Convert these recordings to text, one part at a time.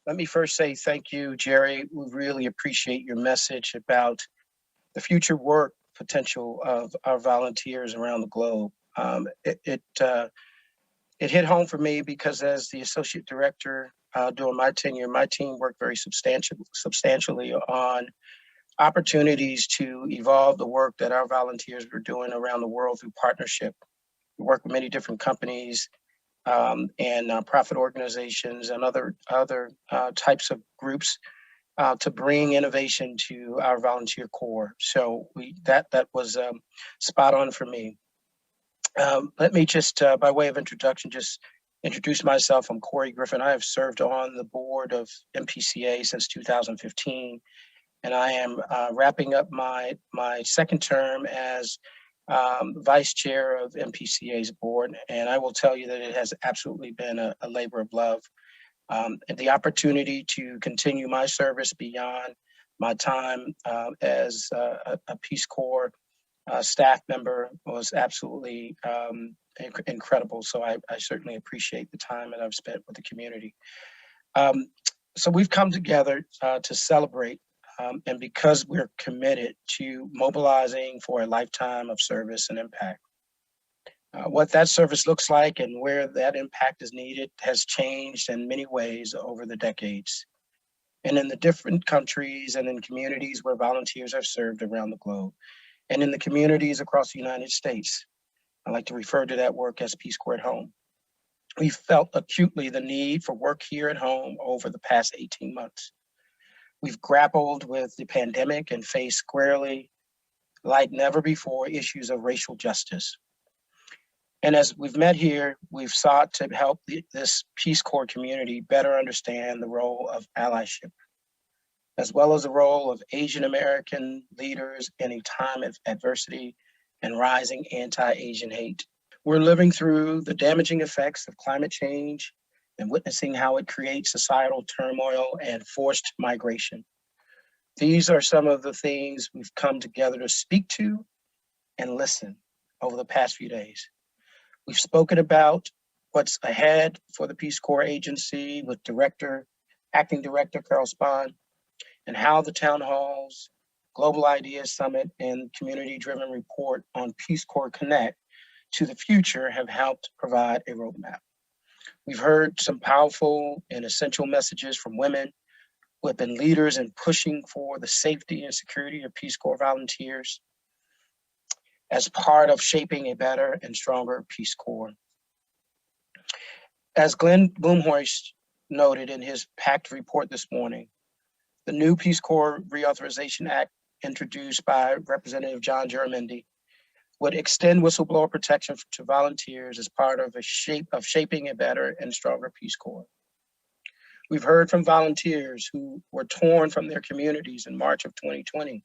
Let me first say thank you, Jerry. We really appreciate your message about the future work potential of our volunteers around the globe. It hit home for me because as the associate director during my tenure, my team worked very substantially on opportunities to evolve the work that our volunteers were doing around the world through partnership. We work with many different companies and nonprofit organizations and other types of groups to bring innovation to our volunteer corps. So that was spot on for me. Let me just, by way of introduction, just introduce myself. I'm Corey Griffin. I have served on the board of NPCA since 2015, and I am wrapping up my second term as vice chair of NPCA's board. And I will tell you that it has absolutely been a labor of love. And the opportunity to continue my service beyond my time as a Peace Corps staff member was absolutely incredible. So I certainly appreciate the time that I've spent with the community. So we've come together to celebrate, and because we're committed to mobilizing for a lifetime of service and impact. What that service looks like and where that impact is needed has changed in many ways over the decades. And in the different countries and in communities where volunteers are served around the globe, and in the communities across the United States. I like to refer to that work as Peace Corps at Home. We felt acutely the need for work here at home over the past 18 months. We've grappled with the pandemic and faced squarely, like never before, issues of racial justice. And as we've met here, we've sought to help this Peace Corps community better understand the role of allyship, as well as the role of Asian American leaders in a time of adversity and rising anti-Asian hate. We're living through the damaging effects of climate change and witnessing how it creates societal turmoil and forced migration. These are some of the things we've come together to speak to and listen over the past few days. We've spoken about what's ahead for the Peace Corps Agency with Acting Director Carol Spahn, and how the town halls, Global Ideas Summit, and community-driven report on Peace Corps Connect to the future have helped provide a roadmap. We've heard some powerful and essential messages from women who have been leaders in pushing for the safety and security of Peace Corps volunteers as part of shaping a better and stronger Peace Corps. As Glenn Bloomhoist noted in his PACT report this morning, the new Peace Corps Reauthorization Act introduced by Representative John Geramendi would extend whistleblower protection to volunteers as part of shaping a better and stronger Peace Corps. We've heard from volunteers who were torn from their communities in March of 2020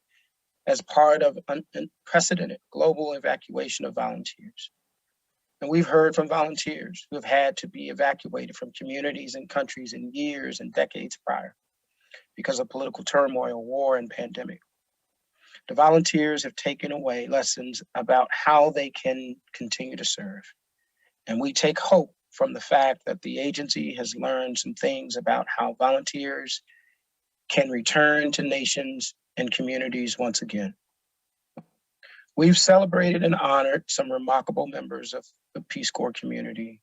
as part of unprecedented global evacuation of volunteers. And we've heard from volunteers who have had to be evacuated from communities and countries in years and decades prior because of political turmoil, war, and pandemic. The volunteers have taken away lessons about how they can continue to serve. And we take hope from the fact that the agency has learned some things about how volunteers can return to nations and communities once again. We've celebrated and honored some remarkable members of the Peace Corps community.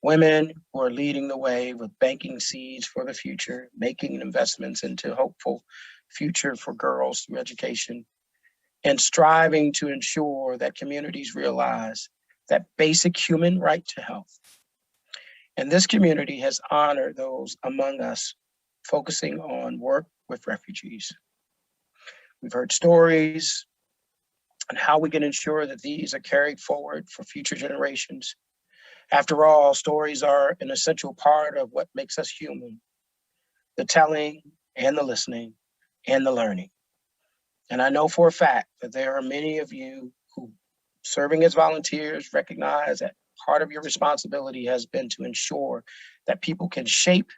Women who are leading the way with banking seeds for the future, making investments into hopeful future for girls through education, and striving to ensure that communities realize that basic human right to health. And this community has honored those among us focusing on work with refugees. We've heard stories on how we can ensure that these are carried forward for future generations. After all, stories are an essential part of what makes us human, the telling and the listening and the learning. And I know for a fact that there are many of you who, serving as volunteers, recognize that part of your responsibility has been to ensure that people can shape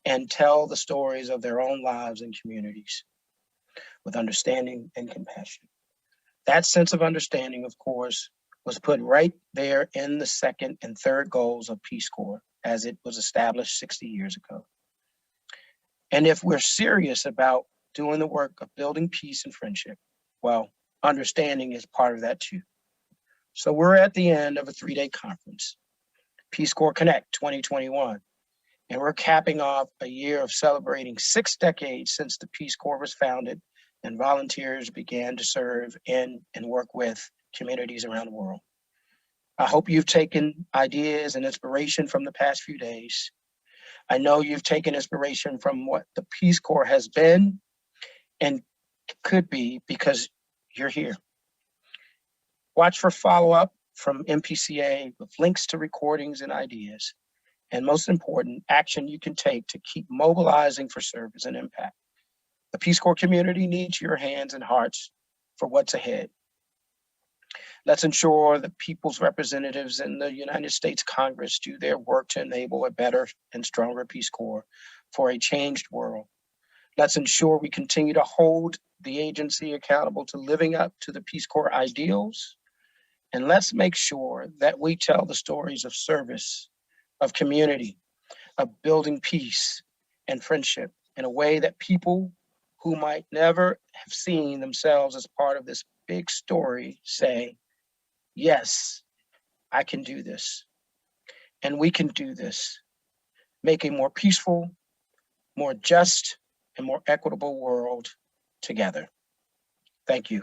and tell the stories of their own lives and communities with understanding and compassion. That sense of understanding, of course, was put right there in the second and third goals of Peace Corps as it was established 60 years ago. And if we're serious about doing the work of building peace and friendship, well, understanding is part of that too. So we're at the end of a 3-day conference, Peace Corps Connect 2021. And we're capping off a year of celebrating 6 decades since the Peace Corps was founded and volunteers began to serve in and work with communities around the world. I hope you've taken ideas and inspiration from the past few days. I know you've taken inspiration from what the Peace Corps has been and could be because you're here. Watch for follow-up from NPCA with links to recordings and ideas. And most important, action you can take to keep mobilizing for service and impact. The Peace Corps community needs your hands and hearts for what's ahead. Let's ensure the people's representatives in the United States Congress do their work to enable a better and stronger Peace Corps for a changed world. Let's ensure we continue to hold the agency accountable to living up to the Peace Corps ideals. And let's make sure that we tell the stories of service, of community, of building peace and friendship in a way that people who might never have seen themselves as part of this big story say, yes, I can do this. And we can do this. Make a more peaceful, more just, and more equitable world together. Thank you.